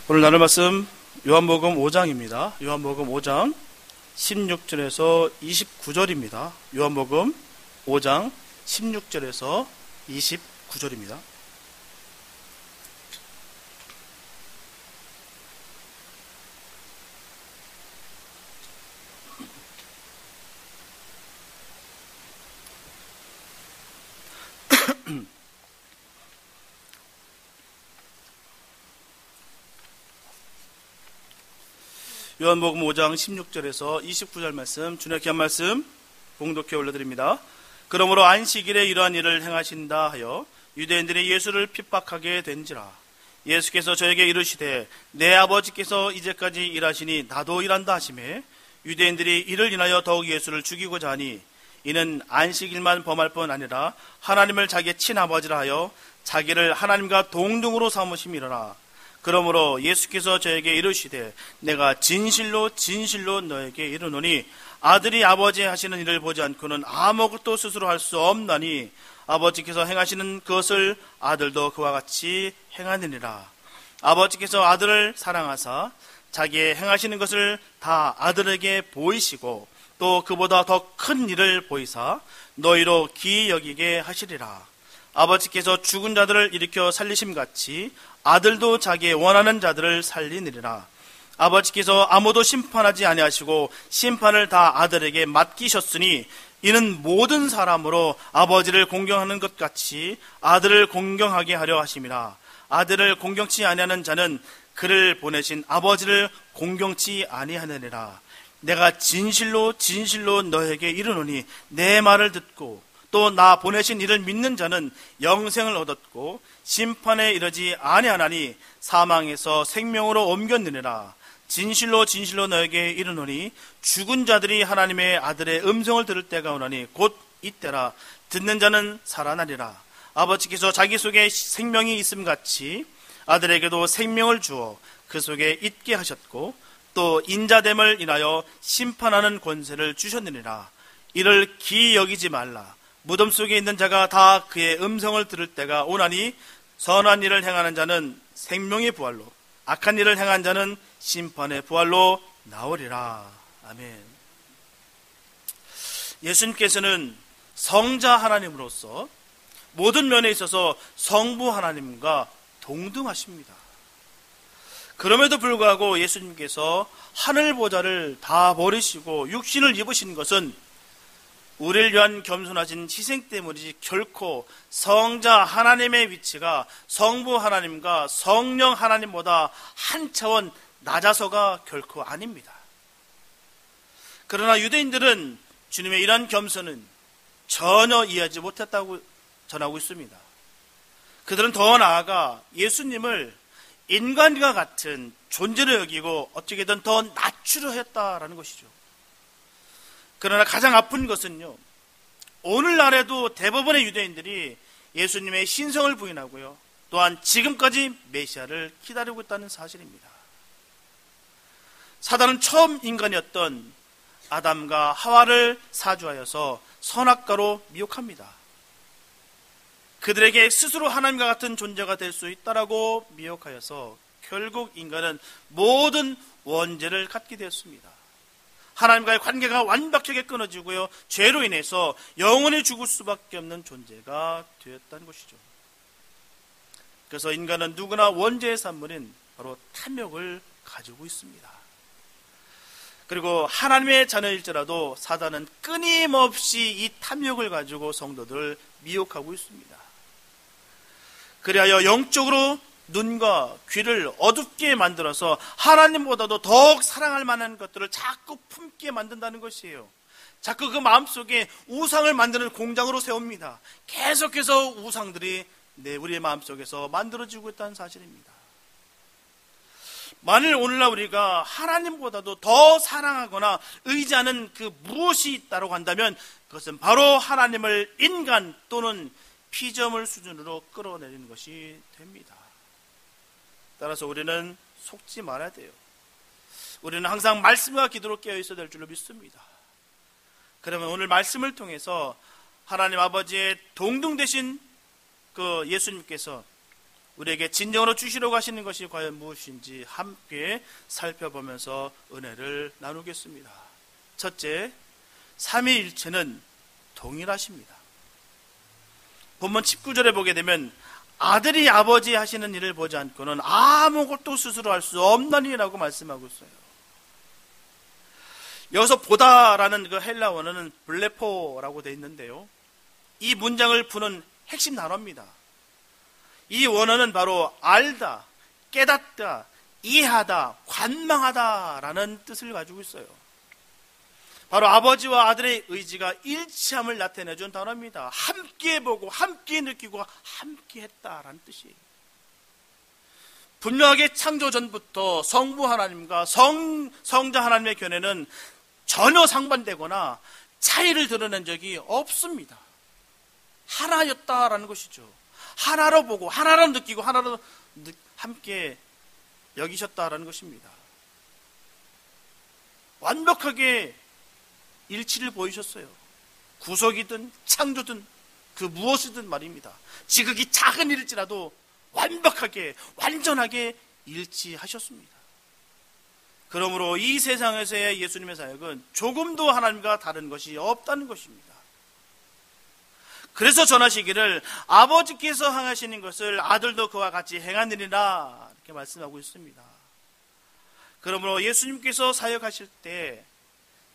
오늘 나눌 말씀 요한복음 5장입니다. 요한복음 5장 16절에서 29절입니다. 요한복음 5장 16절에서 29절입니다. 요한복음 5장 16절에서 29절 말씀, 주님의 귀한 말씀 봉독해 올려드립니다. 그러므로 안식일에 이러한 일을 행하신다 하여 유대인들이 예수를 핍박하게 된지라. 예수께서 저에게 이르시되 내 아버지께서 이제까지 일하시니 나도 일한다 하시매, 유대인들이 이를 인하여 더욱 예수를 죽이고자 하니 이는 안식일만 범할 뿐 아니라 하나님을 자기의 친아버지라 하여 자기를 하나님과 동등으로 삼으심이로라. 그러므로 예수께서 저에게 이르시되 내가 진실로 진실로 너에게 이르노니 아들이 아버지 하시는 일을 보지 않고는 아무것도 스스로 할 수 없나니 아버지께서 행하시는 그것을 아들도 그와 같이 행하느니라. 아버지께서 아들을 사랑하사 자기의 행하시는 것을 다 아들에게 보이시고 또 그보다 더 큰 일을 보이사 너희로 기이 여기게 하시리라. 아버지께서 죽은 자들을 일으켜 살리심같이 아들도 자기의 원하는 자들을 살리느니라. 아버지께서 아무도 심판하지 아니하시고 심판을 다 아들에게 맡기셨으니 이는 모든 사람으로 아버지를 공경하는 것 같이 아들을 공경하게 하려 하심이라. 아들을 공경치 아니하는 자는 그를 보내신 아버지를 공경치 아니하느니라. 내가 진실로 진실로 너에게 이르노니 내 말을 듣고 또 나 보내신 이를 믿는 자는 영생을 얻었고 심판에 이르지 아니하나니 사망에서 생명으로 옮겼느니라. 진실로 진실로 너에게 이르노니 죽은 자들이 하나님의 아들의 음성을 들을 때가 오나니 곧 이때라. 듣는 자는 살아나리라. 아버지께서 자기 속에 생명이 있음같이 아들에게도 생명을 주어 그 속에 있게 하셨고 또 인자됨을 인하여 심판하는 권세를 주셨느니라. 이를 기이 여기지 말라. 무덤 속에 있는 자가 다 그의 음성을 들을 때가 오나니 선한 일을 행하는 자는 생명의 부활로, 악한 일을 행한 자는 심판의 부활로 나오리라. 아멘. 예수님께서는 성자 하나님으로서 모든 면에 있어서 성부 하나님과 동등하십니다. 그럼에도 불구하고 예수님께서 하늘 보좌를 다 버리시고 육신을 입으신 것은 우리를 위한 겸손하신 희생 때문이지 결코 성자 하나님의 위치가 성부 하나님과 성령 하나님보다 한 차원 낮아서가 결코 아닙니다. 그러나 유대인들은 주님의 이러한 겸손은 전혀 이해하지 못했다고 전하고 있습니다. 그들은 더 나아가 예수님을 인간과 같은 존재로 여기고 어떻게든 더 낮추려 했다라는 것이죠. 그러나 가장 아픈 것은요, 오늘날에도 대부분의 유대인들이 예수님의 신성을 부인하고요, 또한 지금까지 메시아를 기다리고 있다는 사실입니다. 사단은 처음 인간이었던 아담과 하와를 사주하여서 선악과로 미혹합니다. 그들에게 스스로 하나님과 같은 존재가 될 수 있다라고 미혹하여서 결국 인간은 모든 원죄를 갖게 되었습니다. 하나님과의 관계가 완벽하게 끊어지고요, 죄로 인해서 영원히 죽을 수밖에 없는 존재가 되었다는 것이죠. 그래서 인간은 누구나 원죄의 산물인 바로 탐욕을 가지고 있습니다. 그리고 하나님의 자녀일지라도 사단은 끊임없이 이 탐욕을 가지고 성도들을 미혹하고 있습니다. 그리하여 영적으로 눈과 귀를 어둡게 만들어서 하나님보다도 더욱 사랑할 만한 것들을 자꾸 품게 만든다는 것이에요. 자꾸 그 마음속에 우상을 만드는 공장으로 세웁니다. 계속해서 우상들이 우리의 마음속에서 만들어지고 있다는 사실입니다. 만일 오늘날 우리가 하나님보다도 더 사랑하거나 의지하는 그 무엇이 있다고 한다면 그것은 바로 하나님을 인간 또는 피조물 수준으로 끌어내리는 것이 됩니다. 따라서 우리는 속지 말아야 돼요. 우리는 항상 말씀과 기도로 깨어 있어야 될 줄로 믿습니다. 그러면 오늘 말씀을 통해서 하나님 아버지의 동등 되신 그 예수님께서 우리에게 진정으로 주시려고 하시는 것이 과연 무엇인지 함께 살펴보면서 은혜를 나누겠습니다. 첫째, 삼위일체는 동일하십니다. 본문 19절에 보게 되면 아들이 아버지 하시는 일을 보지 않고는 아무것도 스스로 할 수 없나니라고 말씀하고 있어요. 여기서 보다라는 그 헬라 원어는 블레포라고 되어 있는데요, 이 문장을 푸는 핵심 단어입니다. 이 원어는 바로 알다, 깨닫다, 이해하다, 관망하다라는 뜻을 가지고 있어요. 바로 아버지와 아들의 의지가 일치함을 나타내준 단어입니다. 함께 보고 함께 느끼고 함께 했다라는 뜻이에요. 분명하게 창조 전부터 성부 하나님과 성자 하나님의 견해는 전혀 상반되거나 차이를 드러낸 적이 없습니다. 하나였다라는 것이죠. 하나로 보고 하나로 느끼고 하나로 함께 여기셨다라는 것입니다. 완벽하게 일치를 보이셨어요. 구속이든 창조든 그 무엇이든 말입니다. 지극히 작은 일일지라도 완벽하게 완전하게 일치하셨습니다. 그러므로 이 세상에서의 예수님의 사역은 조금도 하나님과 다른 것이 없다는 것입니다. 그래서 전하시기를 아버지께서 행하시는 것을 아들도 그와 같이 행하느니라 이렇게 말씀하고 있습니다. 그러므로 예수님께서 사역하실 때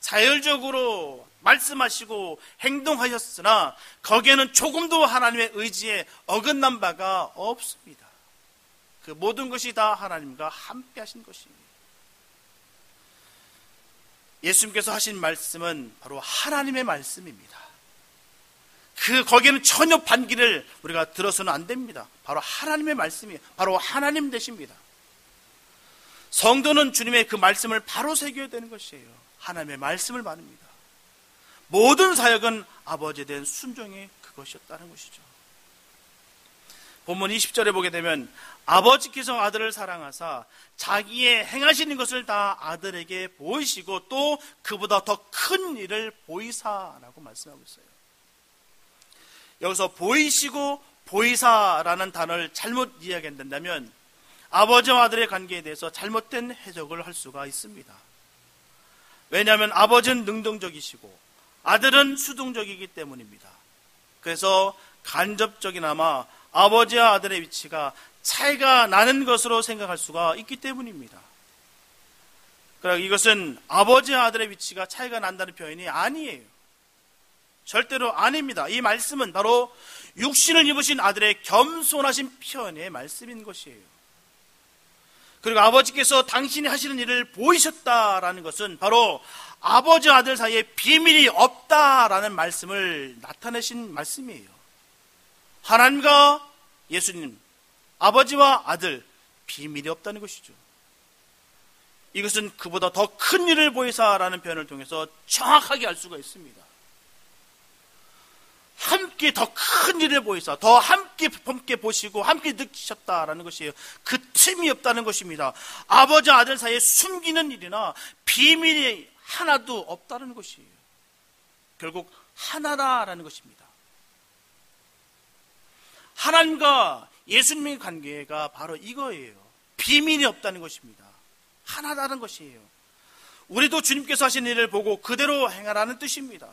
자율적으로 말씀하시고 행동하셨으나 거기에는 조금도 하나님의 의지에 어긋난 바가 없습니다. 그 모든 것이 다 하나님과 함께 하신 것입니다. 예수님께서 하신 말씀은 바로 하나님의 말씀입니다. 거기에는 전혀 반기를 우리가 들어서는 안 됩니다. 바로 하나님의 말씀이에요. 바로 하나님 되십니다. 성도는 주님의 그 말씀을 바로 새겨야 되는 것이에요. 하나님의 말씀을 말합니다. 모든 사역은 아버지에 대한 순종의 그것이었다는 것이죠. 본문 20절에 보게 되면 아버지께서 아들을 사랑하사 자기의 행하시는 것을 다 아들에게 보이시고 또 그보다 더 큰 일을 보이사라고 말씀하고 있어요. 여기서 보이시고 보이사라는 단어를 잘못 이야기한다면 아버지와 아들의 관계에 대해서 잘못된 해석을 할 수가 있습니다. 왜냐하면 아버지는 능동적이시고 아들은 수동적이기 때문입니다. 그래서 간접적이나마 아버지와 아들의 위치가 차이가 나는 것으로 생각할 수가 있기 때문입니다. 그러나 이것은 아버지와 아들의 위치가 차이가 난다는 표현이 아니에요. 절대로 아닙니다. 이 말씀은 바로 육신을 입으신 아들의 겸손하신 표현의 말씀인 것이에요. 그리고 아버지께서 당신이 하시는 일을 보이셨다라는 것은 바로 아버지와 아들 사이에 비밀이 없다라는 말씀을 나타내신 말씀이에요. 하나님과 예수님, 아버지와 아들, 비밀이 없다는 것이죠. 이것은 그보다 더 큰 일을 보이사라는 표현을 통해서 정확하게 알 수가 있습니다. 함께 더 큰 일을 보이사, 더 함께 보시고 함께 느끼셨다라는 것이에요. 그 틈이 없다는 것입니다. 아버지와 아들 사이에 숨기는 일이나 비밀이 하나도 없다는 것이에요. 결국 하나다라는 것입니다. 하나님과 예수님의 관계가 바로 이거예요. 비밀이 없다는 것입니다. 하나다는 것이에요. 우리도 주님께서 하신 일을 보고 그대로 행하라는 뜻입니다.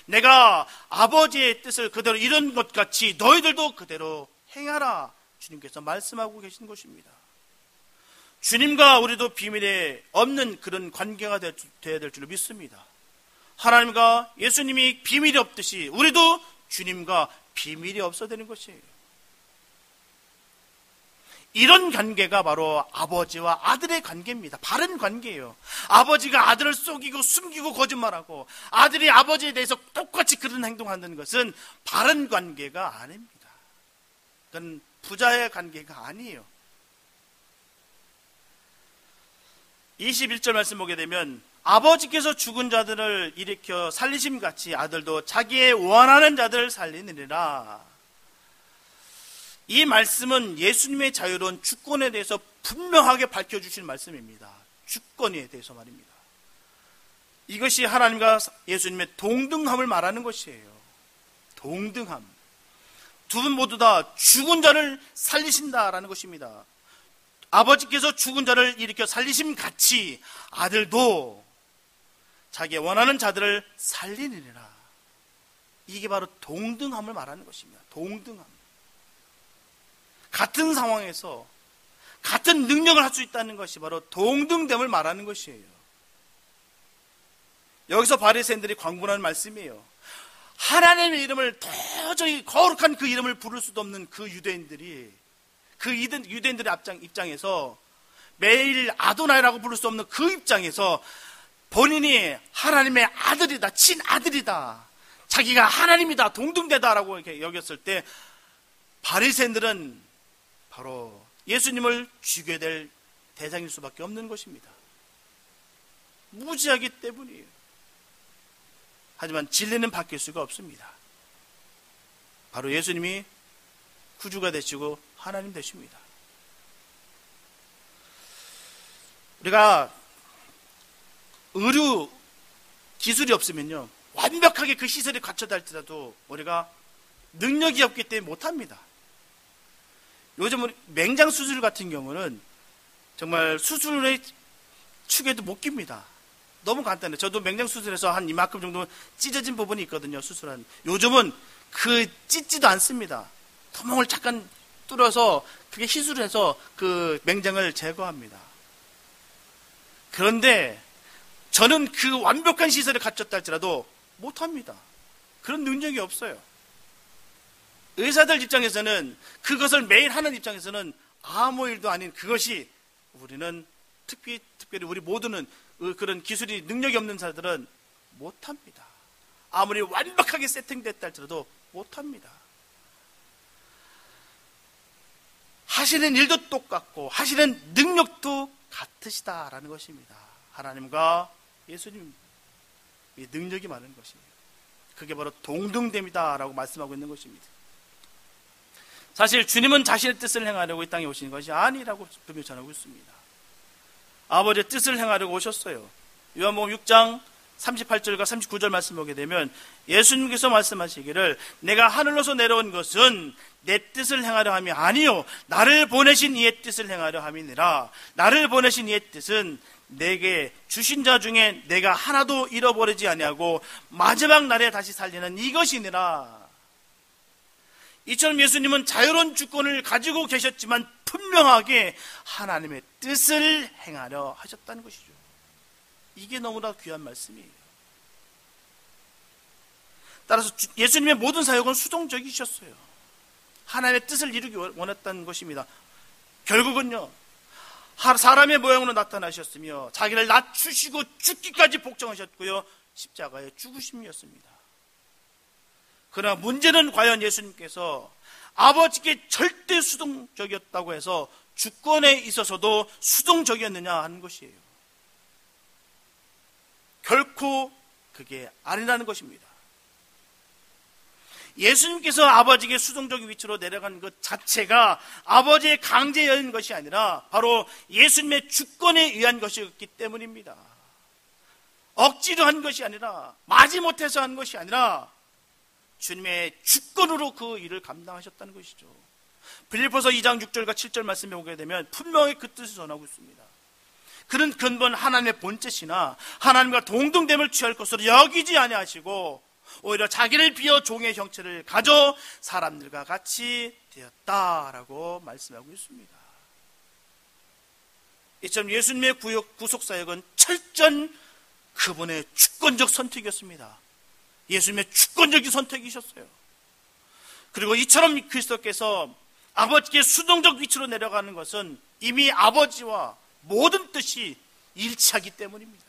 내가 아버지의 뜻을 그대로 이룬 것 같이 너희들도 그대로 행하라. 주님께서 말씀하고 계신 것입니다. 주님과 우리도 비밀에 없는 그런 관계가 되어야 될 줄 믿습니다. 하나님과 예수님이 비밀이 없듯이 우리도 주님과 비밀이 없어야 되는 것이에요. 이런 관계가 바로 아버지와 아들의 관계입니다. 바른 관계예요. 아버지가 아들을 속이고 숨기고 거짓말하고 아들이 아버지에 대해서 똑같이 그런 행동하는 것은 바른 관계가 아닙니다. 그건 부자의 관계가 아니에요. 21절 말씀 보게 되면 아버지께서 죽은 자들을 일으켜 살리심같이 아들도 자기의 원하는 자들을 살리느니라. 이 말씀은 예수님의 자유로운 주권에 대해서 분명하게 밝혀주신 말씀입니다. 주권에 대해서 말입니다. 이것이 하나님과 예수님의 동등함을 말하는 것이에요. 동등함. 두 분 모두 다 죽은 자를 살리신다라는 것입니다. 아버지께서 죽은 자를 일으켜 살리심 같이 아들도 자기의 원하는 자들을 살리느니라. 이게 바로 동등함을 말하는 것입니다. 동등함. 같은 상황에서 같은 능력을 할 수 있다는 것이 바로 동등됨을 말하는 것이에요. 여기서 바리새인들이 광분하는 말씀이에요. 하나님의 이름을 도저히 거룩한 그 이름을 부를 수도 없는 그 유대인들이, 그 유대인들의 입장에서 매일 아도나이라고 부를 수 없는 그 입장에서 본인이 하나님의 아들이다, 친아들이다, 자기가 하나님이다, 동등되다라고 이렇게 여겼을 때 바리새인들은 바로 예수님을 죽여야 될 대상일 수밖에 없는 것입니다. 무지하기 때문이에요. 하지만 진리는 바뀔 수가 없습니다. 바로 예수님이 구주가 되시고 하나님 되십니다. 우리가 의료 기술이 없으면요, 완벽하게 그 시설이 갖춰져 할지라도 우리가 능력이 없기 때문에 못합니다. 요즘 우리 맹장 수술 같은 경우는 정말 수술의 축에도 못 깁니다. 너무 간단해요. 저도 맹장 수술해서 한 이만큼 정도 찢어진 부분이 있거든요. 수술한. 요즘은 그 찢지도 않습니다. 구멍을 잠깐 뚫어서 그게 시술해서 그 맹장을 제거합니다. 그런데 저는 그 완벽한 시설을 갖췄다 할지라도 못합니다. 그런 능력이 없어요. 의사들 입장에서는, 그것을 매일 하는 입장에서는 아무 일도 아닌 그것이, 우리는 특별히 우리 모두는 그런 기술이 능력이 없는 사람들은 못합니다. 아무리 완벽하게 세팅됐다 할지라도 못합니다. 하시는 일도 똑같고 하시는 능력도 같으시다라는 것입니다. 하나님과 예수님, 이 능력이 많은 것입니다. 그게 바로 동등됨이다라고 말씀하고 있는 것입니다. 사실 주님은 자신의 뜻을 행하려고 이 땅에 오신 것이 아니라고 분명히 전하고 있습니다. 아버지의 뜻을 행하려고 오셨어요. 요한복음 6장 38절과 39절 말씀 보게 되면 예수님께서 말씀하시기를, 내가 하늘로서 내려온 것은 내 뜻을 행하려 함이 아니요 나를 보내신 이의 뜻을 행하려 함이니라. 나를 보내신 이의 뜻은 내게 주신 자 중에 내가 하나도 잃어버리지 아니하고 마지막 날에 다시 살리는 이것이니라. 이처럼 예수님은 자유로운 주권을 가지고 계셨지만 분명하게 하나님의 뜻을 행하려 하셨다는 것이죠. 이게 너무나 귀한 말씀이에요. 따라서 예수님의 모든 사역은 수동적이셨어요. 하나님의 뜻을 이루기 원했다는 것입니다. 결국은요, 사람의 모양으로 나타나셨으며 자기를 낮추시고 죽기까지 복종하셨고요, 십자가의 죽으심이었습니다. 그러나 문제는 과연 예수님께서 아버지께 절대 수동적이었다고 해서 주권에 있어서도 수동적이었느냐 하는 것이에요. 결코 그게 아니라는 것입니다. 예수님께서 아버지에게 수동적 위치로 내려간 것 자체가 아버지의 강제에 의한 것이 아니라 바로 예수님의 주권에 의한 것이었기 때문입니다. 억지로 한 것이 아니라, 마지못해서 한 것이 아니라 주님의 주권으로 그 일을 감당하셨다는 것이죠. 빌립보서 2장 6절과 7절 말씀에 보게 되면 분명히 그 뜻을 전하고 있습니다. 그는 근본 하나님의 본뜻이나 하나님과 동등됨을 취할 것으로 여기지 아니하시고 오히려 자기를 비어 종의 형체를 가져 사람들과 같이 되었다라고 말씀하고 있습니다. 이처럼 예수님의 구속사역은 철저한 그분의 주권적 선택이었습니다. 예수님의 주권적인 선택이셨어요. 그리고 이처럼 그리스도께서 아버지께 수동적 위치로 내려가는 것은 이미 아버지와 모든 뜻이 일치하기 때문입니다.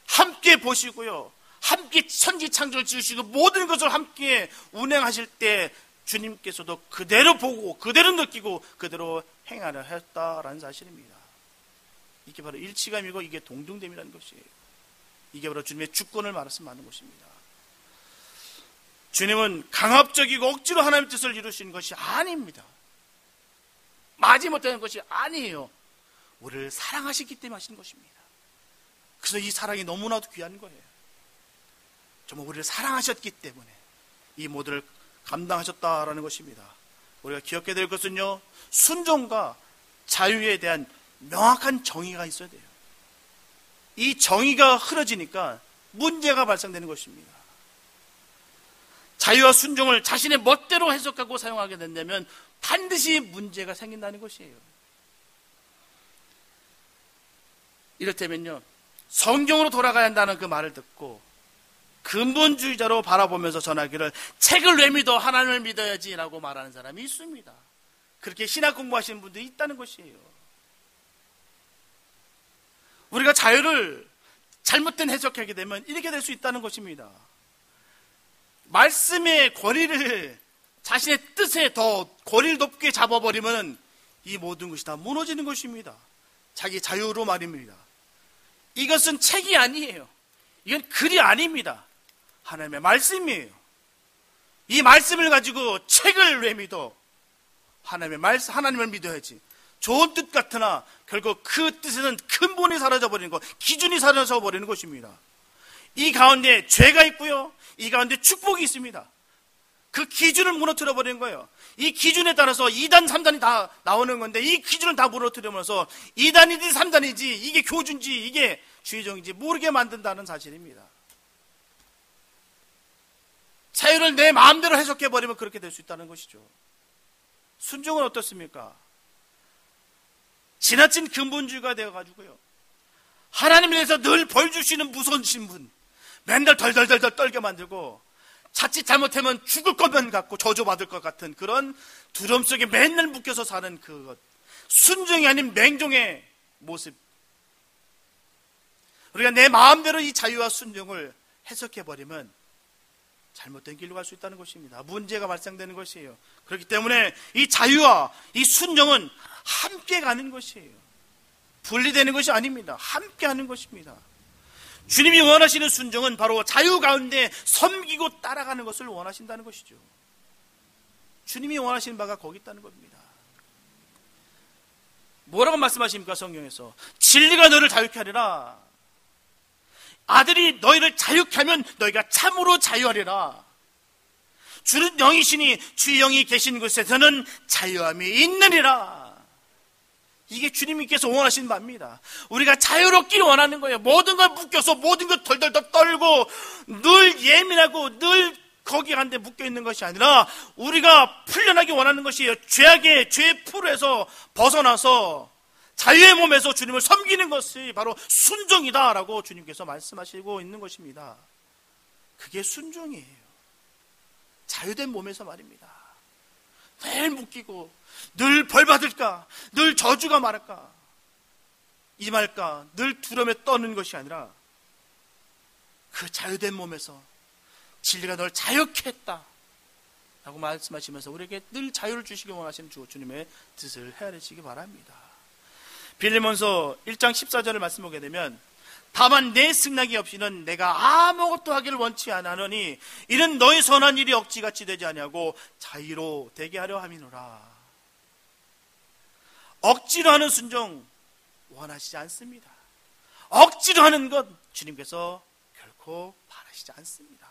함께 보시고요, 함께 천지 창조를 지으시고 모든 것을 함께 운행하실 때 주님께서도 그대로 보고 그대로 느끼고 그대로 행하려 했다라는 사실입니다. 이게 바로 일치감이고 이게 동등됨이라는 것이에요. 이게 바로 주님의 주권을 말해서 많은 것입니다. 주님은 강압적이고 억지로 하나님의 뜻을 이루시는 것이 아닙니다. 마지못하는 것이 아니에요. 우리를 사랑하시기 때문에 하시는 것입니다. 그래서 이 사랑이 너무나도 귀한 거예요. 정말 우리를 사랑하셨기 때문에 이 모두를 감당하셨다라는 것입니다. 우리가 기억해야 될 것은요, 순종과 자유에 대한 명확한 정의가 있어야 돼요. 이 정의가 흐려지니까 문제가 발생되는 것입니다. 자유와 순종을 자신의 멋대로 해석하고 사용하게 된다면 반드시 문제가 생긴다는 것이에요. 이를테면요, 성경으로 돌아가야 한다는 그 말을 듣고 근본주의자로 바라보면서 전하기를 책을 왜 믿어? 하나님을 믿어야지 라고 말하는 사람이 있습니다. 그렇게 신학 공부하시는 분들이 있다는 것이에요. 우리가 자유를 잘못된 해석하게 되면 이렇게 될 수 있다는 것입니다. 말씀의 권위를 자신의 뜻에 더 권위를 높게 잡아버리면 이 모든 것이 다 무너지는 것입니다. 자기 자유로 말입니다. 이것은 책이 아니에요. 이건 글이 아닙니다. 하나님의 말씀이에요. 이 말씀을 가지고 책을 왜 믿어? 하나님을 믿어야지. 좋은 뜻 같으나 결국 그 뜻에는 근본이 사라져버리는 것, 기준이 사라져버리는 것입니다. 이 가운데 죄가 있고요, 이 가운데 축복이 있습니다. 그 기준을 무너뜨려버리는 거예요. 이 기준에 따라서 2단, 3단이 다 나오는 건데 이 기준을 다 무너뜨리면서 2단이지 3단이지 이게 교준지 이게 주의종인지 모르게 만든다는 사실입니다. 자유를 내 마음대로 해석해버리면 그렇게 될 수 있다는 것이죠. 순종은 어떻습니까? 지나친 근본주의가 되어가지고요, 하나님에 대해서 늘 벌 주시는 무서운 신분, 맨날 덜덜덜덜 떨게 만들고 자칫 잘못하면 죽을 것만 같고 저주받을 것 같은 그런 두려움 속에 맨날 묶여서 사는 그것, 순종이 아닌 맹종의 모습. 우리가 내 마음대로 이 자유와 순종을 해석해버리면 잘못된 길로 갈 수 있다는 것입니다. 문제가 발생되는 것이에요. 그렇기 때문에 이 자유와 이 순종은 함께 가는 것이에요. 분리되는 것이 아닙니다. 함께 하는 것입니다. 주님이 원하시는 순종은 바로 자유 가운데 섬기고 따라가는 것을 원하신다는 것이죠. 주님이 원하시는 바가 거기 있다는 겁니다. 뭐라고 말씀하십니까? 성경에서 진리가 너를 자유케 하리라. 아들이 너희를 자유케 하면 너희가 참으로 자유하리라. 주는 영이시니 주의 영이 계신 곳에서는 자유함이 있느니라. 이게 주님께서 원하시는 바입니다. 우리가 자유롭기를 원하는 거예요. 모든 걸 묶여서 모든 걸 덜덜덜 떨고 늘 예민하고 늘 거기 한데 묶여있는 것이 아니라 우리가 풀려나기 원하는 것이에요. 죄의 풀에서 벗어나서 자유의 몸에서 주님을 섬기는 것이 바로 순종이다라고 주님께서 말씀하시고 있는 것입니다. 그게 순종이에요. 자유된 몸에서 말입니다. 늘 묶이고 늘 벌받을까, 늘 저주가 말할까, 임할까, 늘 두려움에 떠는 것이 아니라 그 자유된 몸에서 진리가 널 자유케 했다 라고 말씀하시면서 우리에게 늘 자유를 주시기 원하시는 주님의 뜻을 헤아리시기 바랍니다. 빌레몬서 1장 14절을 말씀 보게 되면 다만 내 승낙이 없이는 내가 아무것도 하기를 원치 않으니 이는 너의 선한 일이 억지같이 되지 아니하고 자유로 되게 하려 함이노라. 억지로 하는 순종 원하시지 않습니다. 억지로 하는 것 주님께서 결코 바라시지 않습니다.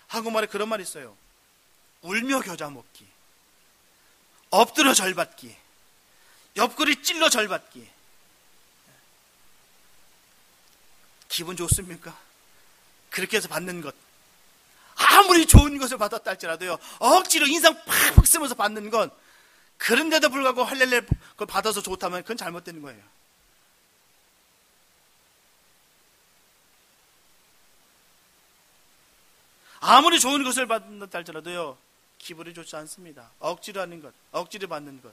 한국말에 그런 말이 있어요. 울며 겨자 먹기, 엎드려 절받기, 옆구리 찔러 절받기. 기분 좋습니까? 그렇게 해서 받는 것, 아무리 좋은 것을 받았다 할지라도요, 억지로 인상 팍팍 쓰면서 받는 것, 그런데도 불구하고 할렐레 그걸 받아서 좋다면 그건 잘못되는 거예요. 아무리 좋은 것을 받는다 할지라도요, 기분이 좋지 않습니다. 억지로 하는 것, 억지로 받는 것,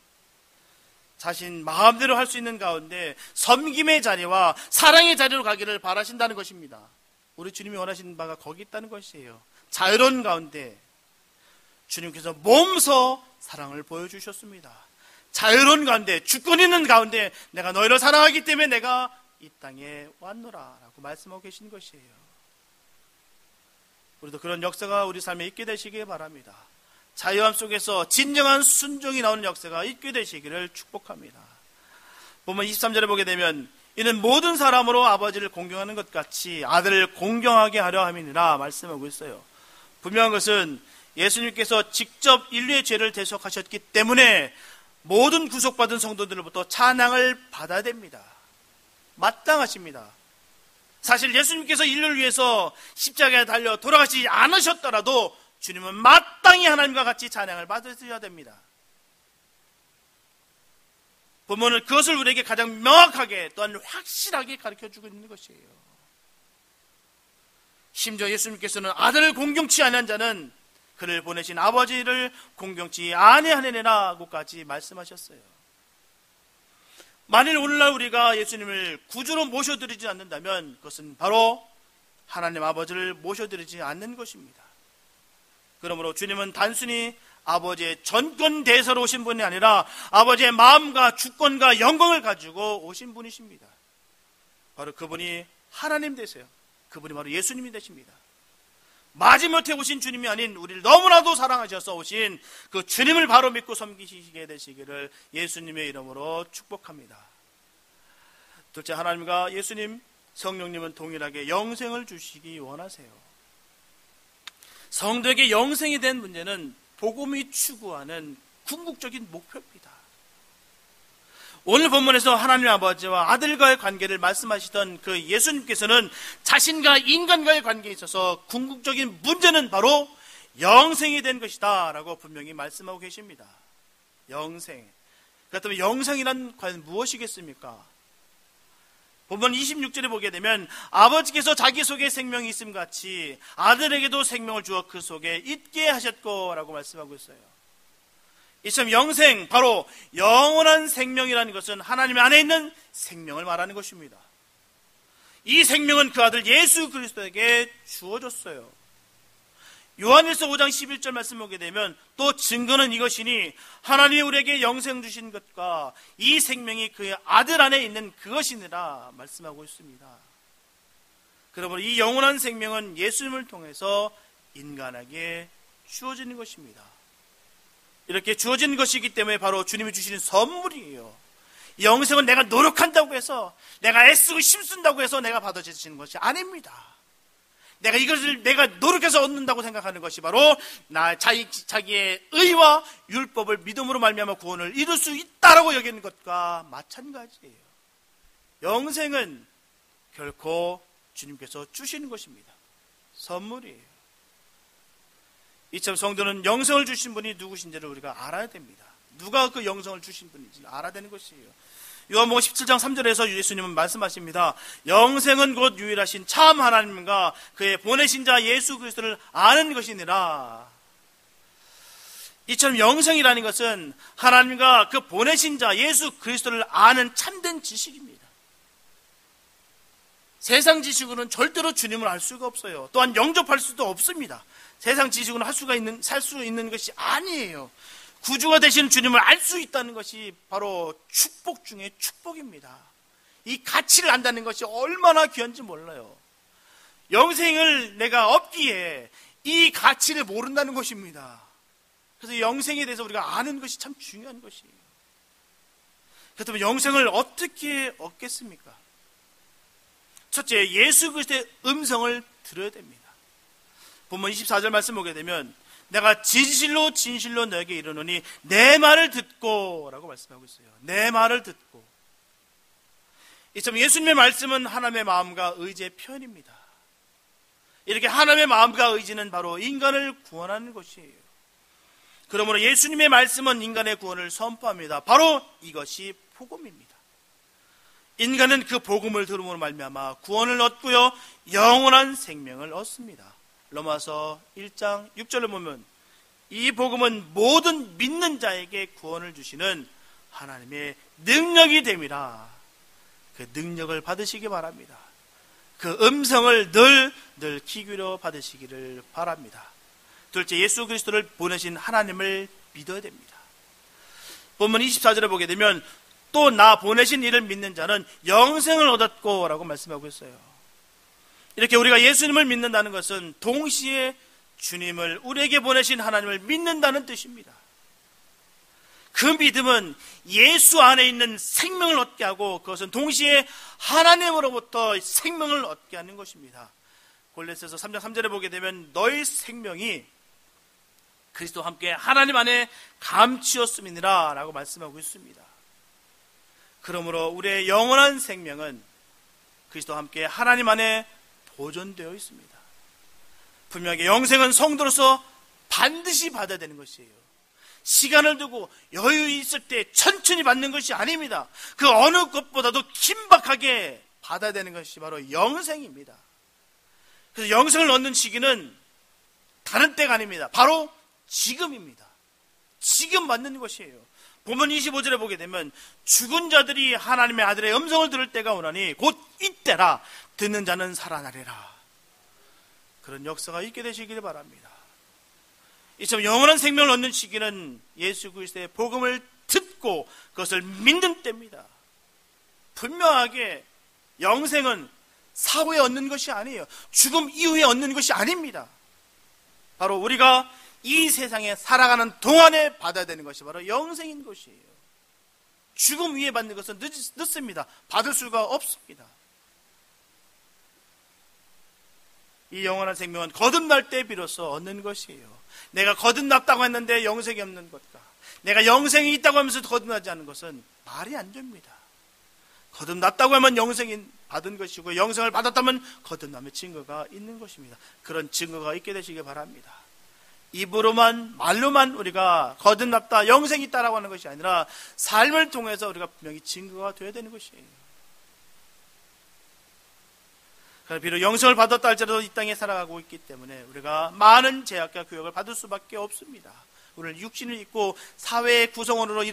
자신 마음대로 할 수 있는 가운데 섬김의 자리와 사랑의 자리로 가기를 바라신다는 것입니다. 우리 주님이 원하시는 바가 거기 있다는 것이에요. 자유로운 가운데 주님께서 몸소 사랑을 보여주셨습니다. 자유로운 가운데, 주권 있는 가운데 내가 너희를 사랑하기 때문에 내가 이 땅에 왔노라 라고 말씀하고 계신 것이에요. 우리도 그런 역사가 우리 삶에 있게 되시길 바랍니다. 자유함 속에서 진정한 순종이 나오는 역사가 있게 되시기를 축복합니다. 보면 23절에 보게 되면 이는 모든 사람으로 아버지를 공경하는 것 같이 아들을 공경하게 하려 함이니라 말씀하고 있어요. 분명한 것은 예수님께서 직접 인류의 죄를 대속하셨기 때문에 모든 구속받은 성도들로부터 찬양을 받아야 됩니다. 마땅하십니다. 사실 예수님께서 인류를 위해서 십자가에 달려 돌아가시지 않으셨더라도 주님은 마땅히 하나님과 같이 찬양을 받으셔야 됩니다. 본문은 그것을 우리에게 가장 명확하게 또한 확실하게 가르쳐주고 있는 것이에요. 심지어 예수님께서는 아들을 공경치 아니한 자는 그를 보내신 아버지를 공경치 아니하느니라고까지 말씀하셨어요. 만일 오늘날 우리가 예수님을 구주로 모셔드리지 않는다면 그것은 바로 하나님 아버지를 모셔드리지 않는 것입니다. 그러므로 주님은 단순히 아버지의 전권 대사로 오신 분이 아니라 아버지의 마음과 주권과 영광을 가지고 오신 분이십니다. 바로 그분이 하나님 되세요. 그분이 바로 예수님이 되십니다. 마지못해 오신 주님이 아닌 우리를 너무나도 사랑하셔서 오신 그 주님을 바로 믿고 섬기시게 되시기를 예수님의 이름으로 축복합니다. 둘째, 하나님과 예수님, 성령님은 동일하게 영생을 주시기 원하세요. 성도에게 영생이 된 문제는 복음이 추구하는 궁극적인 목표입니다. 오늘 본문에서 하나님 아버지와 아들과의 관계를 말씀하시던 그 예수님께서는 자신과 인간과의 관계에 있어서 궁극적인 문제는 바로 영생이 된 것이다 라고 분명히 말씀하고 계십니다. 영생. 그렇다면 영생이란 과연 무엇이겠습니까? 본문 26절에 보게 되면 아버지께서 자기 속에 생명이 있음 같이 아들에게도 생명을 주어 그 속에 있게 하셨고 라고 말씀하고 있어요. 이처럼 영생, 바로 영원한 생명이라는 것은 하나님 안에 있는 생명을 말하는 것입니다. 이 생명은 그 아들 예수 그리스도에게 주어졌어요. 요한일서 5장 11절 말씀 보게 되면 또 증거는 이것이니 하나님이 우리에게 영생 주신 것과 이 생명이 그의 아들 안에 있는 그것이니라 말씀하고 있습니다. 그러므로 이 영원한 생명은 예수님을 통해서 인간에게 주어지는 것입니다. 이렇게 주어진 것이기 때문에 바로 주님이 주시는 선물이에요. 영생은 내가 노력한다고 해서, 내가 애쓰고 힘쓴다고 해서 내가 받아주시는 것이 아닙니다. 내가 이것을 내가 노력해서 얻는다고 생각하는 것이 바로 자기의 의와 율법을 믿음으로 말미암아 구원을 이룰 수 있다라고 여기는 것과 마찬가지예요. 영생은 결코 주님께서 주시는 것입니다. 선물이에요. 이처럼 성도는 영생을 주신 분이 누구신지를 우리가 알아야 됩니다. 누가 그 영생을 주신 분인지 알아야 되는 것이에요. 요한복음 17장 3절에서 예수님은 말씀하십니다. 영생은 곧 유일하신 참 하나님과 그의 보내신 자 예수 그리스도를 아는 것이니라. 이처럼 영생이라는 것은 하나님과 그 보내신 자 예수 그리스도를 아는 참된 지식입니다. 세상 지식으로는 절대로 주님을 알 수가 없어요. 또한 영접할 수도 없습니다. 세상 지식으로는 살 수 있는 것이 아니에요. 구주가 되신 주님을 알 수 있다는 것이 바로 축복 중에 축복입니다. 이 가치를 안다는 것이 얼마나 귀한지 몰라요. 영생을 내가 얻기에 이 가치를 모른다는 것입니다. 그래서 영생에 대해서 우리가 아는 것이 참 중요한 것이에요. 그렇다면 영생을 어떻게 얻겠습니까? 첫째, 예수 그리스도의 음성을 들어야 됩니다. 본문 24절 말씀 보게 되면 내가 진실로 진실로 너에게 이르노니 내 말을 듣고 라고 말씀하고 있어요. 내 말을 듣고. 이처럼 예수님의 말씀은 하나님의 마음과 의지의 표현입니다. 이렇게 하나님의 마음과 의지는 바로 인간을 구원하는 것이에요. 그러므로 예수님의 말씀은 인간의 구원을 선포합니다. 바로 이것이 복음입니다. 인간은 그 복음을 들음으로 말미암아 구원을 얻고요, 영원한 생명을 얻습니다. 로마서 1장 6절을 보면 이 복음은 모든 믿는 자에게 구원을 주시는 하나님의 능력이 됨이라. 그 능력을 받으시기 바랍니다. 그 음성을 늘 기울여 받으시기를 바랍니다. 둘째, 예수 그리스도를 보내신 하나님을 믿어야 됩니다. 본문 24절에 보게 되면 또 나 보내신 이를 믿는 자는 영생을 얻었고 라고 말씀하고 있어요. 이렇게 우리가 예수님을 믿는다는 것은 동시에 주님을, 우리에게 보내신 하나님을 믿는다는 뜻입니다. 그 믿음은 예수 안에 있는 생명을 얻게 하고 그것은 동시에 하나님으로부터 생명을 얻게 하는 것입니다. 골로새서 3장 3절에 보게 되면 너희 생명이 그리스도와 함께 하나님 안에 감추었음이니라 라고 말씀하고 있습니다. 그러므로 우리의 영원한 생명은 그리스도와 함께 하나님 안에 보존되어 있습니다. 분명하게 영생은 성도로서 반드시 받아야 되는 것이에요. 시간을 두고 여유 있을 때 천천히 받는 것이 아닙니다. 그 어느 것보다도 긴박하게 받아야 되는 것이 바로 영생입니다. 그래서 영생을 얻는 시기는 다른 때가 아닙니다. 바로 지금입니다. 지금 받는 것이에요. 본문 25절에 보게 되면 죽은 자들이 하나님의 아들의 음성을 들을 때가 오나니 곧 이때라. 듣는 자는 살아나리라. 그런 역사가 있게 되시길 바랍니다. 이처럼 영원한 생명을 얻는 시기는 예수 그리스도의 복음을 듣고 그것을 믿는 때입니다. 분명하게 영생은 사후에 얻는 것이 아니에요. 죽음 이후에 얻는 것이 아닙니다. 바로 우리가 이 세상에 살아가는 동안에 받아야 되는 것이 바로 영생인 것이에요. 죽음 위에 받는 것은 늦습니다. 받을 수가 없습니다. 이 영원한 생명은 거듭날 때 비로소 얻는 것이에요. 내가 거듭났다고 했는데 영생이 없는 것과 내가 영생이 있다고 하면서 거듭나지 않은 것은 말이 안 됩니다. 거듭났다고 하면 영생이 받은 것이고 영생을 받았다면 거듭남의 증거가 있는 것입니다. 그런 증거가 있게 되시길 바랍니다. 입으로만 말로만 우리가 거듭났다 영생이 있다라고 하는 것이 아니라 삶을 통해서 우리가 분명히 증거가 되어야 되는 것이에요. 비록 영생을 받았다 할지라도 이 땅에 살아가고 있기 때문에 우리가 많은 제약과 교육을 받을 수밖에 없습니다. 우리는 육신을 입고 사회의 구성원으로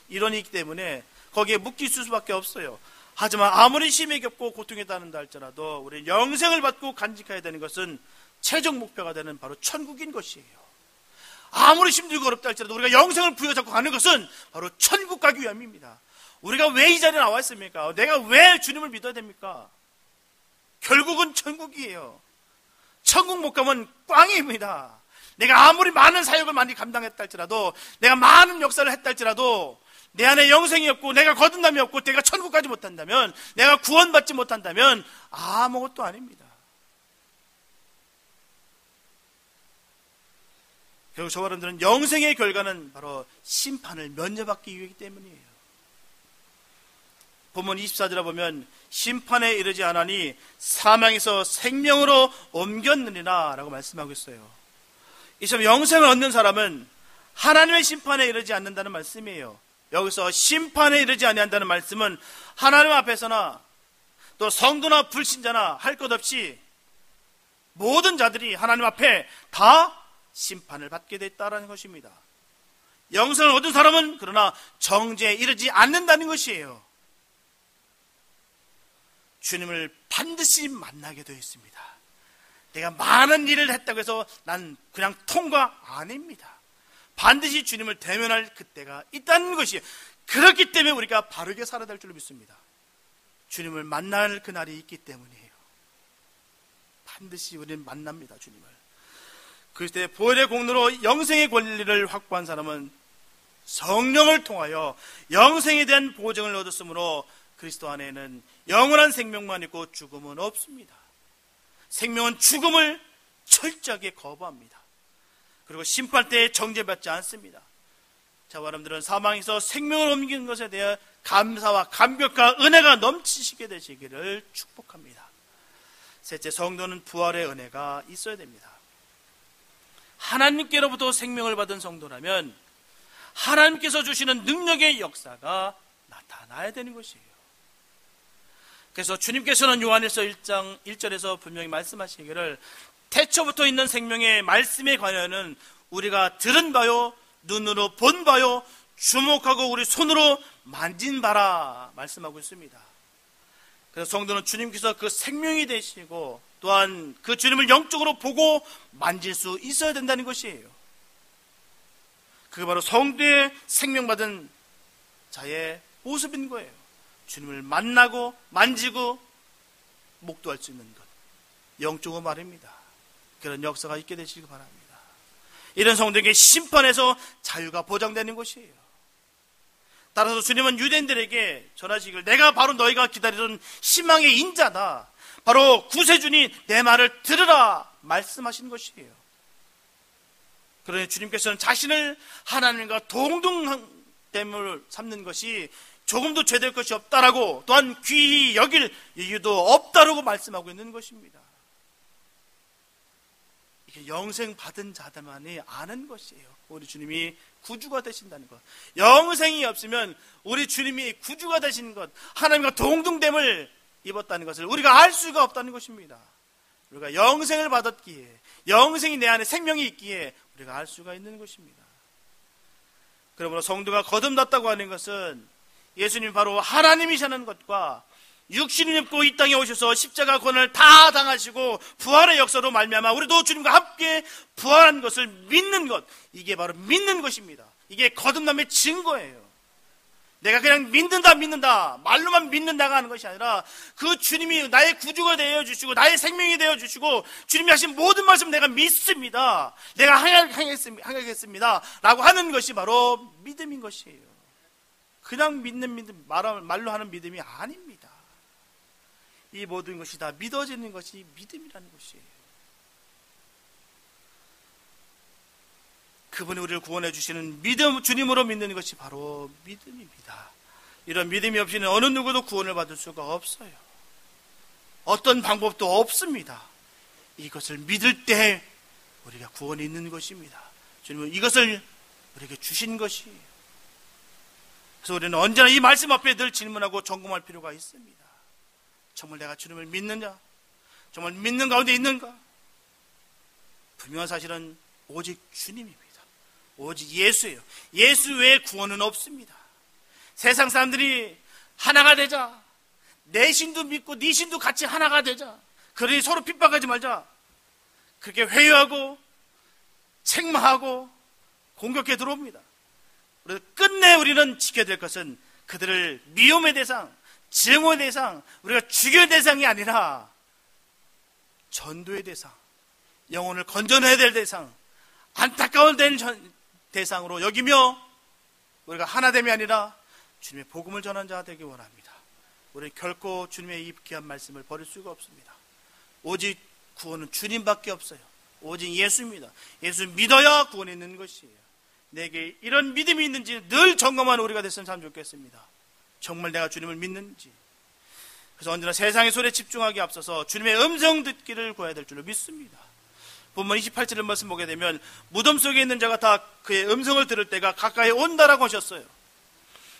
일원이기 때문에 거기에 묶일 수밖에 없어요. 하지만 아무리 심히 겪고 고통에 따른다 할지라도 우리 영생을 받고 간직해야 되는 것은 최종 목표가 되는 바로 천국인 것이에요. 아무리 힘들고 어렵다 할지라도 우리가 영생을 부여잡고 가는 것은 바로 천국 가기 위함입니다. 우리가 왜 이 자리에 나와 있습니까? 내가 왜 주님을 믿어야 됩니까? 결국은 천국이에요. 천국 못 가면 꽝입니다. 내가 아무리 많은 사역을 많이 감당했다 할지라도 내가 많은 역사를 했다 할지라도 내 안에 영생이 없고 내가 거듭남이 없고 내가 천국 가지 못한다면 내가 구원받지 못한다면 아무것도 아닙니다. 결국 저 사람들은 영생의 결과는 바로 심판을 면제받기 위하기 때문이에요. 본문 24절에 보면 심판에 이르지 않으니 사망에서 생명으로 옮겼느니라 라고 말씀하고 있어요. 이처럼 영생을 얻는 사람은 하나님의 심판에 이르지 않는다는 말씀이에요. 여기서 심판에 이르지 아니한다는 말씀은 하나님 앞에서나 또 성도나 불신자나 할 것 없이 모든 자들이 하나님 앞에 다 심판을 받게 됐다라는 것입니다. 영생을 얻은 사람은 그러나 정죄에 이르지 않는다는 것이에요. 주님을 반드시 만나게 되어 있습니다. 내가 많은 일을 했다고 해서 난 그냥 통과 아닙니다. 반드시 주님을 대면할 그때가 있다는 것이에요. 그렇기 때문에 우리가 바르게 살아야 될 줄 믿습니다. 주님을 만날 그날이 있기 때문이에요. 반드시 우리는 만납니다. 주님을. 그리스도의 보혈의 공로로 영생의 권리를 확보한 사람은 성령을 통하여 영생에 대한 보증을 얻었으므로 그리스도 안에는 영원한 생명만 있고 죽음은 없습니다. 생명은 죽음을 철저하게 거부합니다. 그리고 심판 때에 정죄받지 않습니다. 자, 여러분들은 사망에서 생명을 옮기는 것에 대해 감사와 감격과 은혜가 넘치시게 되시기를 축복합니다. 셋째, 성도는 부활의 은혜가 있어야 됩니다. 하나님께로부터 생명을 받은 성도라면 하나님께서 주시는 능력의 역사가 나타나야 되는 것이에요. 그래서 주님께서는 요한일서 1장 1절에서 분명히 말씀하시기를 태초부터 있는 생명의 말씀에 관하여는 우리가 들은 바요 눈으로 본 바요 주목하고 우리 손으로 만진 바라 말씀하고 있습니다. 그래서 성도는 주님께서 그 생명이 되시고 또한 그 주님을 영적으로 보고 만질 수 있어야 된다는 것이에요. 그게 바로 성도의 생명받은 자의 모습인 거예요. 주님을 만나고 만지고 목도할 수 있는 것, 영적으로 말입니다. 그런 역사가 있게 되시기 바랍니다. 이런 성도에게 심판에서 자유가 보장되는 것이에요. 따라서 주님은 유대인들에게 전하시기를 내가 바로 너희가 기다리던 희망의 인자다. 바로 구세주니 내 말을 들으라 말씀하신 것이에요. 그러니 주님께서는 자신을 하나님과 동등됨을 삼는 것이 조금도 죄될 것이 없다라고, 또한 귀히 여길 이유도 없다라고 말씀하고 있는 것입니다. 이게 영생 받은 자들만이 아는 것이에요. 우리 주님이 구주가 되신다는 것. 영생이 없으면 우리 주님이 구주가 되신 것, 하나님과 동등됨을 입었다는 것을 우리가 알 수가 없다는 것입니다. 우리가 영생을 받았기에, 영생이 내 안에 생명이 있기에 우리가 알 수가 있는 것입니다. 그러므로 성도가 거듭났다고 하는 것은 예수님이 바로 하나님이시라는 것과 육신을 입고 이 땅에 오셔서 십자가 고난을 다 당하시고 부활의 역사로 말미암아 우리도 주님과 함께 부활한 것을 믿는 것, 이게 바로 믿는 것입니다. 이게 거듭남의 증거예요. 내가 그냥 믿는다 말로만 믿는다가 하는 것이 아니라 그 주님이 나의 구주가 되어주시고 나의 생명이 되어주시고 주님이 하신 모든 말씀 내가 믿습니다, 내가 행하겠습니다 라고 하는 것이 바로 믿음인 것이에요. 그냥 믿는 믿음, 말로 하는 믿음이 아닙니다. 이 모든 것이 다 믿어지는 것이 믿음이라는 것이에요. 그분이 우리를 구원해 주시는 믿음, 주님으로 믿는 것이 바로 믿음입니다. 이런 믿음이 없이는 어느 누구도 구원을 받을 수가 없어요. 어떤 방법도 없습니다. 이것을 믿을 때 우리가 구원이 있는 것입니다. 주님은 이것을 우리에게 주신 것이에요. 그래서 우리는 언제나 이 말씀 앞에 늘 질문하고 점검할 필요가 있습니다. 정말 내가 주님을 믿느냐? 정말 믿는 가운데 있는가? 분명한 사실은 오직 주님입니다. 오직 예수예요. 예수 외에 구원은 없습니다. 세상 사람들이 하나가 되자, 내 신도 믿고 네 신도 같이 하나가 되자, 그러니 서로 핍박하지 말자, 그렇게 회유하고 책망하고 공격해 들어옵니다. 그래서 끝내 우리는 지켜야 될 것은 그들을 미움의 대상, 증오의 대상, 우리가 죽여야 대상이 아니라 전도의 대상, 영혼을 건져내야 될 대상, 안타까운 대상으로 여기며 우리가 하나됨이 아니라 주님의 복음을 전한 자 되기 원합니다. 우리는 결코 주님의 이 귀한 말씀을 버릴 수가 없습니다. 오직 구원은 주님밖에 없어요. 오직 예수입니다. 예수 믿어야 구원이 있는 것이에요. 내게 이런 믿음이 있는지 늘 점검하는 우리가 됐으면 참 좋겠습니다. 정말 내가 주님을 믿는지. 그래서 언제나 세상의 소리에 집중하기 앞서서 주님의 음성 듣기를 구해야 될 줄로 믿습니다. 본문 28절의 말씀 보게 되면 무덤 속에 있는 자가 다 그의 음성을 들을 때가 가까이 온다라고 하셨어요.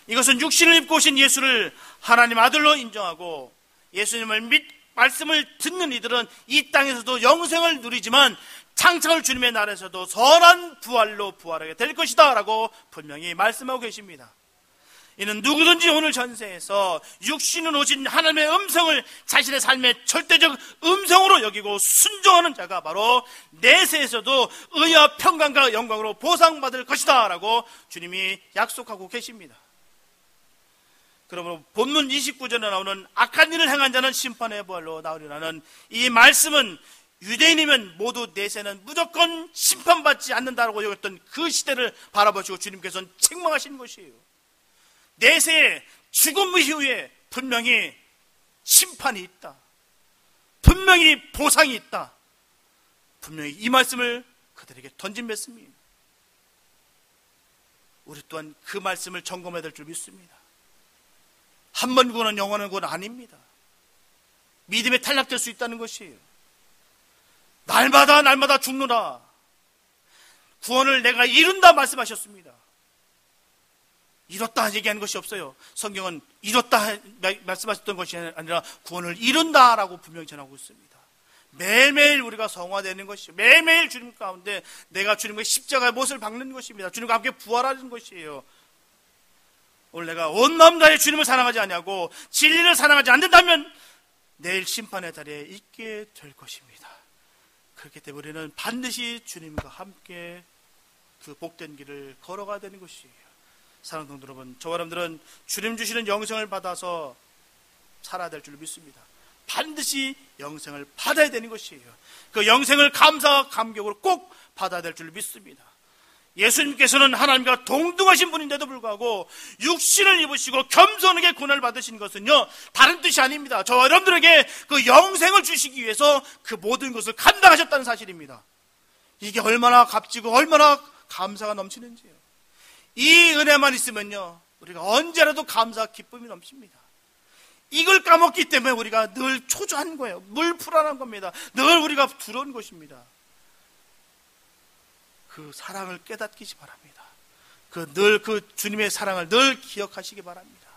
이것은 육신을 입고 오신 예수를 하나님 아들로 인정하고 예수님을 말씀을 듣는 이들은 이 땅에서도 영생을 누리지만 창창을 주님의 나라에서도 선한 부활로 부활하게 될 것이다 라고 분명히 말씀하고 계십니다. 이는 누구든지 오늘 전세에서 육신은 오신 하나님의 음성을 자신의 삶의 절대적 음성으로 여기고 순종하는 자가 바로 내세에서도 의와 평강과 영광으로 보상받을 것이다 라고 주님이 약속하고 계십니다. 그러므로 본문 29절에 나오는 악한 일을 행한 자는 심판의 부활로 나오리라는 이 말씀은 유대인이면 모두 내세는 무조건 심판받지 않는다라고 여겼던 그 시대를 바라보시고 주님께서는 책망하신 것이에요. 내세에 죽음 이후에 분명히 심판이 있다, 분명히 보상이 있다, 분명히 이 말씀을 그들에게 던진 말씀입니다. 우리 또한 그 말씀을 점검해야 될 줄 믿습니다. 한 번 구원은 영원한 구원 아닙니다. 믿음에 탈락될 수 있다는 것이에요. 날마다 죽노라, 구원을 내가 이룬다 말씀하셨습니다. 이뤘다 얘기하는 것이 없어요. 성경은 이뤘다 말씀하셨던 것이 아니라 구원을 이룬다라고 분명히 전하고 있습니다. 매일매일 우리가 성화되는 것이죠. 매일매일 주님 가운데 내가 주님과 십자가의 못을 박는 것입니다. 주님과 함께 부활하는 것이에요. 오늘 내가 온 마음 다해 주님을 사랑하지 아니하고 진리를 사랑하지 않는다면 내일 심판의 자리에 있게 될 것입니다. 그렇기 때문에 우리는 반드시 주님과 함께 그 복된 길을 걸어가야 되는 것이에요. 사랑하는 성도 여러분, 저와 여러분들은 주님 주시는 영생을 받아서 살아야 될 줄 믿습니다. 반드시 영생을 받아야 되는 것이에요. 그 영생을 감사와 감격으로 꼭 받아야 될 줄 믿습니다. 예수님께서는 하나님과 동등하신 분인데도 불구하고 육신을 입으시고 겸손하게 고난을 받으신 것은요, 다른 뜻이 아닙니다. 저 여러분들에게 그 영생을 주시기 위해서 그 모든 것을 감당하셨다는 사실입니다. 이게 얼마나 값지고 얼마나 감사가 넘치는지요. 이 은혜만 있으면요, 우리가 언제라도 감사 기쁨이 넘칩니다. 이걸 까먹기 때문에 우리가 늘 초조한 거예요. 늘 불안한 겁니다. 늘 우리가 두려운 것입니다. 그 사랑을 깨닫기시 바랍니다. 그 주님의 사랑을 늘 기억하시기 바랍니다.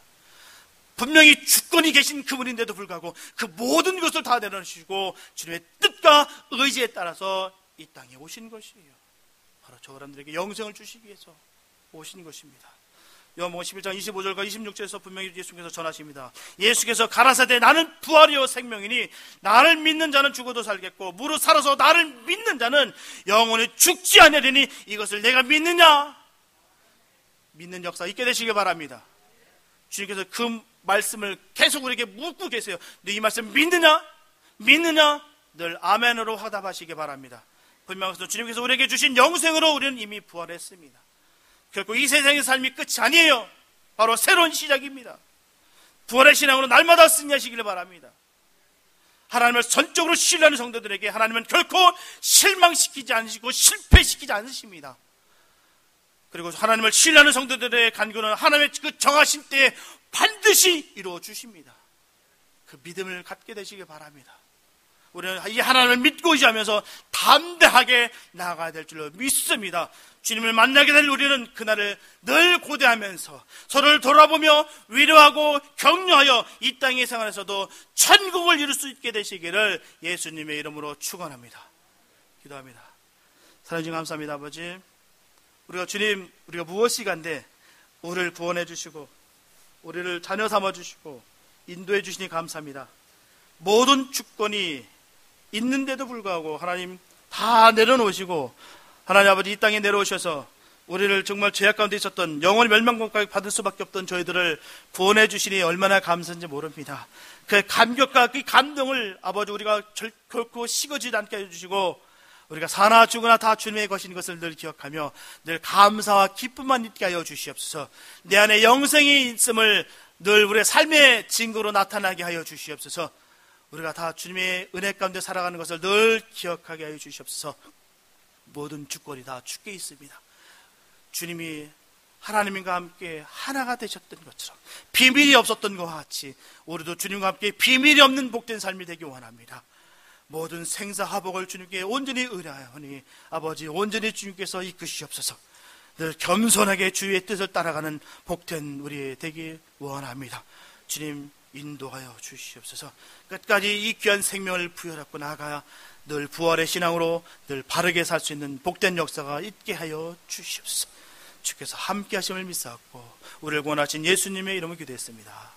분명히 주권이 계신 그분인데도 불구하고 그 모든 것을 다 내려놓으시고 주님의 뜻과 의지에 따라서 이 땅에 오신 것이에요. 바로 저 사람들에게 영생을 주시기 위해서 오신 것입니다. 요한복음 11장 25절과 26절에서 분명히 예수께서 전하십니다. 예수께서 가라사대 나는 부활이요 생명이니 나를 믿는 자는 죽어도 살겠고 무릇 살아서 나를 믿는 자는 영원히 죽지 아니하리니 이것을 내가 믿느냐? 믿는 역사 있게 되시기 바랍니다. 주님께서 그 말씀을 계속 우리에게 묻고 계세요. 너 이 말씀 믿느냐? 믿느냐? 늘 아멘으로 화답하시기 바랍니다. 분명히 주님께서 우리에게 주신 영생으로 우리는 이미 부활했습니다. 결코 이 세상의 삶이 끝이 아니에요. 바로 새로운 시작입니다. 부활의 신앙으로 날마다 승리하시기를 바랍니다. 하나님을 전적으로 신뢰하는 성도들에게 하나님은 결코 실망시키지 않으시고 실패시키지 않으십니다. 그리고 하나님을 신뢰하는 성도들의 간구는 하나님의 그 정하신 때에 반드시 이루어 주십니다. 그 믿음을 갖게 되시기 바랍니다. 우리는 이 하나님을 믿고 의지하면서 담대하게 나아가야 될 줄로 믿습니다. 주님을 만나게 될 우리는 그날을 늘 고대하면서 서로를 돌아보며 위로하고 격려하여 이 땅의 생활에서도 천국을 이룰 수 있게 되시기를 예수님의 이름으로 축원합니다. 기도합니다. 사랑해 주님 감사합니다. 아버지, 우리가 무엇이 간데 우리를 구원해 주시고 우리를 자녀 삼아 주시고 인도해 주시니 감사합니다. 모든 주권이 있는데도 불구하고 하나님 다 내려놓으시고 하나님 아버지 이 땅에 내려오셔서 우리를 정말 죄악 가운데 있었던 영원히 멸망권까지 받을 수밖에 없던 저희들을 구원해 주시니 얼마나 감사한지 모릅니다. 그 감격과 그 감동을 아버지 우리가 결코 식어지지 않게 해주시고 우리가 사나 죽으나 다 주님의 것인 것을 늘 기억하며 늘 감사와 기쁨만 있게 하여 주시옵소서. 내 안에 영생이 있음을 늘 우리의 삶의 증거로 나타나게 하여 주시옵소서. 우리가 다 주님의 은혜 가운데 살아가는 것을 늘 기억하게 하여 주시옵소서. 모든 주권이 다 주께 있습니다. 주님이 하나님과 함께 하나가 되셨던 것처럼 비밀이 없었던 것과 같이 우리도 주님과 함께 비밀이 없는 복된 삶이 되기 원합니다. 모든 생사화복을 주님께 온전히 의뢰하오니 아버지 온전히 주님께서 이끄시옵소서. 늘 겸손하게 주의 뜻을 따라가는 복된 우리 되기 원합니다. 주님 인도하여 주시옵소서. 끝까지 이 귀한 생명을 부여잡고 나아가야 늘 부활의 신앙으로 늘 바르게 살 수 있는 복된 역사가 있게 하여 주시옵소서. 주께서 함께 하심을 믿사옵고 우리를 구원하신 예수님의 이름을 기도했습니다.